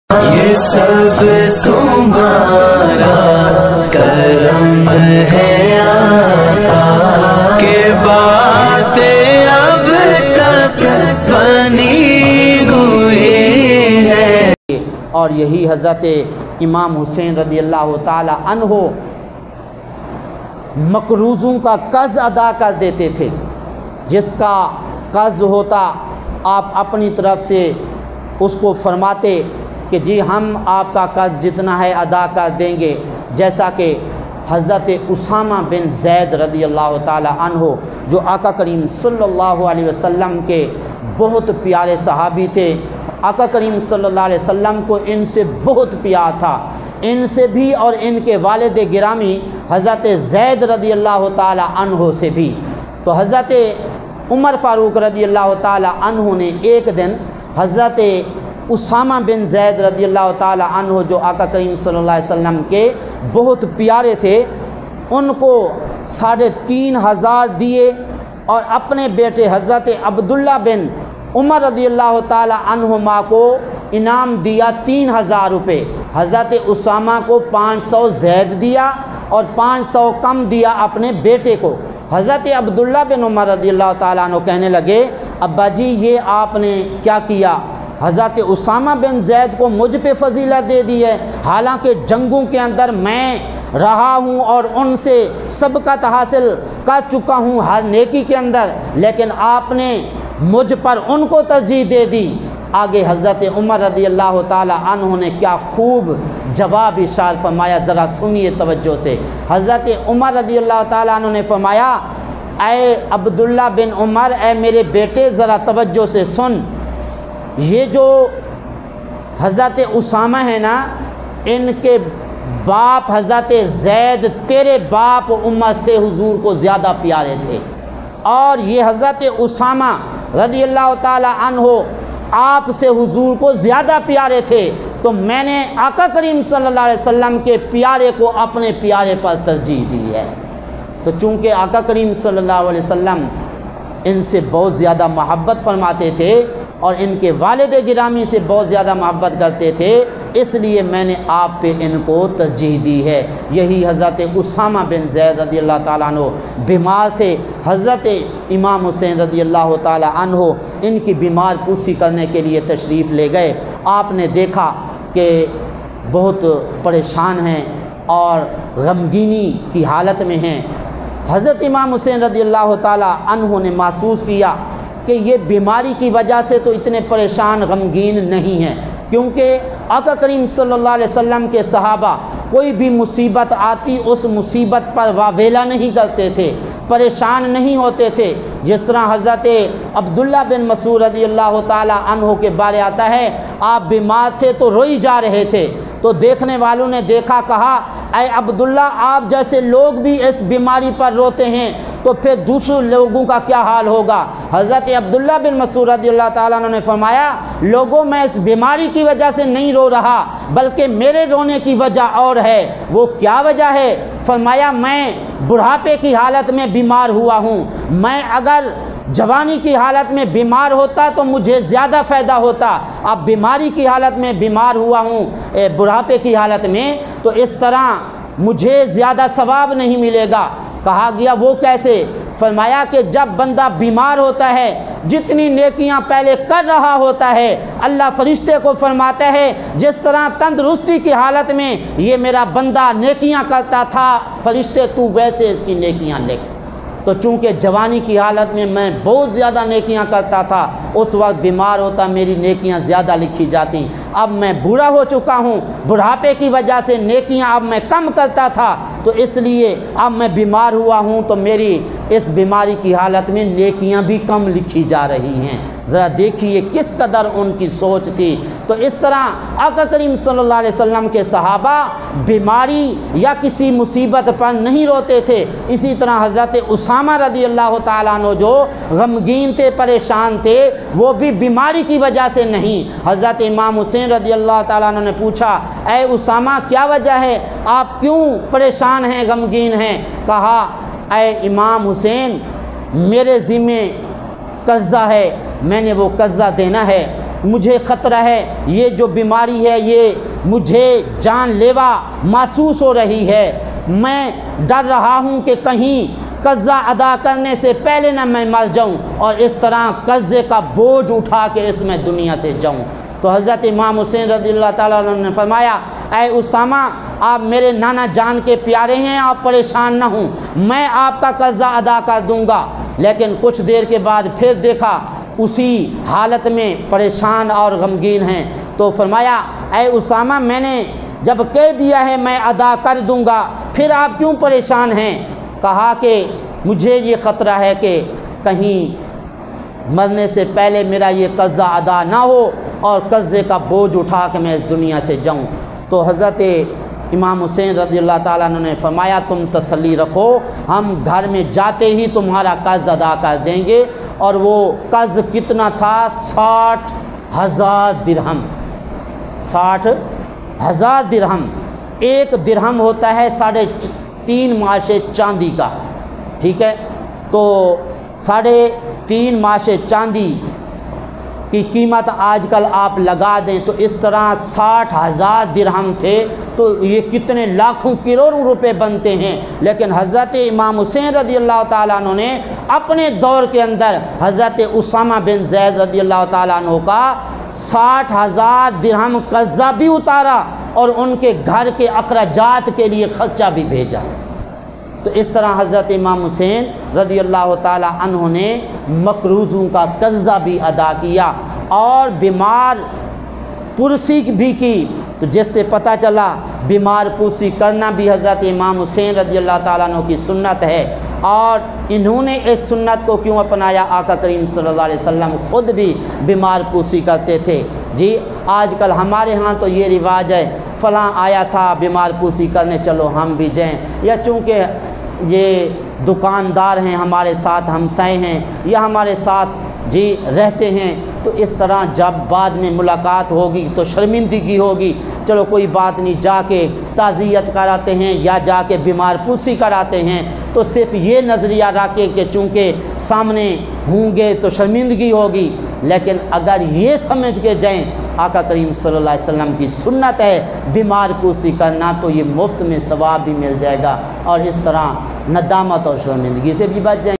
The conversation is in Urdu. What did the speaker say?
یہ سب تمہارا کرم ہے آقا کہ باتیں اب تک بنی ہوئی ہے۔ اور یہی حضرت امام حسین رضی اللہ تعالی عنہ مقروضوں کا قرض ادا کر دیتے تھے۔ جس کا قرض ہوتا آپ اپنی طرف سے اس کو فرماتے کہ جی ہم آپ کا قرض جتنا ہے ادا کر دیں گے، جیسا کہ حضرت اسامہ بن زید رضی اللہ تعالی عنہ جو آقا کریم صلی اللہ علیہ وسلم کے بہت پیارے صحابی تھے۔ آقا کریم صلی اللہ علیہ وسلم کو ان سے بہت پیار تھا، ان سے بھی اور ان کے والد گرامی حضرت زید رضی اللہ تعالی عنہ سے بھی۔ تو حضرت عمر فاروق رضی اللہ تعالی عنہ نے ایک دن حضرت اسامہ بن زید رضی اللہ تعالی عنہ جو آقا کریم صلی اللہ علیہ وسلم کے بہت پیارے تھے، ان کو 3,500 دیے اور اپنے بیٹے حضرت عبداللہ بن عمر رضی اللہ تعالی عنہما کو انعام دیا 3,000 روپے۔ حضرت اسامہ کو 500 زید دیا اور 500 کم دیا اپنے بیٹے کو۔ حضرت عبداللہ بن عمر رضی اللہ تعالیٰ عنہ کہنے لگے ابا جی یہ آپ نے کیا کیا؟ حضرت اسامہ بن زید کو مجھ پہ فضیلت دے دی ہے، حالانکہ جنگوں کے اندر میں رہا ہوں اور ان سے سبقت حاصل کر چکا ہوں ہر نیکی کے اندر، لیکن آپ نے مجھ پر ان کو ترجیح دے دی۔ آگے حضرت عمر رضی اللہ تعالی عنہ نے کیا خوب جواب ارشاد فرمایا، ذرا سنیے توجہ سے۔ حضرت عمر رضی اللہ تعالی عنہ نے فرمایا اے عبداللہ بن عمر، اے میرے بیٹے ذرا توجہ سے سن، یہ جو حضرت اسامہ ہے نا، ان کے باپ حضرت زید تیرے باپ عمر سے حضور کو زیادہ پیارے تھے، اور یہ حضرت اسامہ رضی اللہ تعالی عنہ آپ سے حضور کو زیادہ پیارے تھے، تو میں نے آقا کریم صلی اللہ علیہ وسلم کے پیارے کو اپنے پیارے پر ترجیح دی ہے۔ تو چونکہ آقا کریم صلی اللہ علیہ وسلم ان سے بہت زیادہ محبت فرماتے تھے اور ان کے والد گرامی سے بہت زیادہ محبت کرتے تھے، اس لیے میں نے آپ پہ ان کو ترجیح دی ہے۔ یہی حضرت اسامہ بن زید رضی اللہ تعالیٰ عنہ بیمار تھے، حضرت امام حسین رضی اللہ تعالیٰ عنہ ان کی بیمار پرسی کرنے کے لیے تشریف لے گئے۔ آپ نے دیکھا کہ بہت پریشان ہیں اور غمگینی کی حالت میں ہیں۔ حضرت امام حسین رضی اللہ تعالیٰ عنہ نے محسوس کیا کہ یہ بیماری کی وجہ سے تو اتنے پریشان غمگین نہیں ہیں، کیونکہ آقا کریم صلی اللہ علیہ وسلم کے صحابہ کوئی بھی مصیبت آتی اس مصیبت پر واویلا نہیں کرتے تھے، پریشان نہیں ہوتے تھے۔ جس طرح حضرت عبداللہ بن مسعود رضی اللہ تعالی عنہ کے بارے آتا ہے، آپ بیمار تھے تو روئی جا رہے تھے، تو دیکھنے والوں نے دیکھا، کہا اے عبداللہ آپ جیسے لوگ بھی اس بیماری پر روتے ہیں تو پھر دوسرے لوگوں کا کیا حال ہوگا؟ حضرت عبداللہ بن مسعود رضی اللہ تعالیٰ عنہ نے فرمایا لوگوں میں اس بیماری کی وجہ سے نہیں رو رہا، بلکہ میرے رونے کی وجہ اور ہے۔ وہ کیا وجہ ہے؟ فرمایا میں بڑھاپے کی حالت میں بیمار ہوا ہوں، میں اگر جوانی کی حالت میں بیمار ہوتا تو مجھے زیادہ فائدہ ہوتا، اب بیماری کی حالت میں بیمار ہوا ہوں بڑھاپے کی حالت میں، تو اس طرح مجھے زیادہ ثواب نہیں ملے گا۔ کہا گیا وہ کیسے؟ فرمایا کہ جب بندہ بیمار ہوتا ہے جتنی نیکیاں پہلے کر رہا ہوتا ہے، اللہ فرشتے کو فرماتا ہے جس طرح تندرستی کی حالت میں یہ میرا بندہ نیکیاں کرتا تھا، فرشتے تو ویسے اس کی نیکیاں لکھ۔ تو چونکہ جوانی کی حالت میں میں بہت زیادہ نیکیاں کرتا تھا، اس وقت بیمار ہوتا میری نیکیاں زیادہ لکھی جاتی، اب میں بوڑھا ہو چکا ہوں، بڑھاپے کی وجہ سے نیکیاں اب میں کم کرتا تھا، تو اس لیے اب میں بیمار ہوا ہوں تو میری اس بیماری کی حالت میں نیکیاں بھی کم لکھی جا رہی ہیں۔ ذرا دیکھیے کس قدر ان کی سوچ تھی۔ تو اس طرح آقا کریم صلی اللہ علیہ وسلم کے صحابہ بیماری یا کسی مصیبت پر نہیں روتے تھے۔ اسی طرح حضرت اسامہ رضی اللہ تعالیٰ عنہ جو غمگین تھے، پریشان تھے، وہ بھی بیماری کی وجہ سے نہیں۔ حضرت امام حسین رضی اللہ تعالیٰ عنہ نے پوچھا اے اسامہ کیا وجہ ہے، آپ کیوں پریشان ہیں، غمگین ہیں؟ کہا اے امام حسین میرے ذمے قرضہ ہے، میں نے وہ قرضہ دینا ہے، مجھے خطرہ ہے، یہ جو بیماری ہے یہ مجھے جان لیوا محسوس ہو رہی ہے، میں ڈر رہا ہوں کہ کہیں قرضہ ادا کرنے سے پہلے نہ میں مر جاؤں اور اس طرح قرضے کا بوجھ اٹھا کے اس میں دنیا سے جاؤں۔ تو حضرت امام حسین رضی اللہ تعالیٰ عنہ نے فرمایا، اے اسامہ آپ میرے نانا جان کے پیارے ہیں، آپ پریشان نہ ہوں، میں آپ کا قرضہ ادا کر دوں گا۔ لیکن کچھ دیر کے بعد پھر دیکھا اسی حالت میں پریشان اور غمگین ہیں، تو فرمایا اے اسامہ میں نے جب کہہ دیا ہے میں ادا کر دوں گا، پھر آپ کیوں پریشان ہیں؟ کہا کہ مجھے یہ خطرہ ہے کہ کہیں مرنے سے پہلے میرا یہ قرضہ ادا نہ ہو اور قرضے کا بوجھ اٹھا کے میں اس دنیا سے جاؤں۔ تو حضرت امام حسین رضی اللہ تعالیٰ عنہ نے فرمایا تم تسلی رکھو، ہم گھر میں جاتے ہی تمہارا قرض ادا کر دیں گے۔ اور وہ قرض کتنا تھا؟ 60,000 درہم۔ 60,000 درہم، ایک درہم ہوتا ہے 3.5 ماشے چاندی کا، ٹھیک ہے؟ تو 3.5 ماشے چاندی کی قیمت آج کل آپ لگا دیں تو اس طرح 60,000 درہم تھے، تو یہ کتنے لاکھوں کروڑوں روپے بنتے ہیں۔ لیکن حضرت امام حسین رضی اللہ تعالیٰ عنہ نے اپنے دور کے اندر حضرت اسامہ بن زید رضی اللہ تعالیٰ عنہ کا 60,000 درہم قرضہ بھی اتارا اور ان کے گھر کے اخراجات کے لیے خرچہ بھی بھیجا۔ تو اس طرح حضرت امام حسین رضی اللہ تعالی عنہ نے مقروضوں کا قرضہ بھی ادا کیا اور بیمار پرسی بھی کی۔ تو جس سے پتہ چلا بیمار پرسی کرنا بھی حضرت امام حسین رضی اللہ تعالیٰ عنہ کی سنت ہے۔ اور انہوں نے اس سنت کو کیوں اپنایا؟ آقا کریم صلی اللہ علیہ وسلم خود بھی بیمار پرسی کرتے تھے۔ جی آج کل ہمارے ہاں تو یہ رواج ہے فلاں آیا تھا بیمار پرسی کرنے چلو ہم بھی جائیں، یا چونکہ یہ دکاندار ہیں ہمارے ساتھ ہمسائے ہیں یا ہمارے ساتھ جی رہتے ہیں، تو اس طرح جب بعد میں ملاقات ہوگی تو شرمندگی ہوگی، چلو کوئی بات نہیں، جا کے تعزیت کراتے ہیں یا جا کے بیمار پرسی کراتے ہیں۔ تو صرف یہ نظریہ رکھیں کہ چونکہ سامنے ہوں گے تو شرمندگی ہوگی، لیکن اگر یہ سمجھ کے جائیں آقا کریم صلی اللہ علیہ وسلم کی سنت ہے بیمار پرسی کرنا، تو یہ مفت میں ثواب بھی مل جائے گا اور اس طرح ندامت اور شرمندگی سے بھی بچ جائیں۔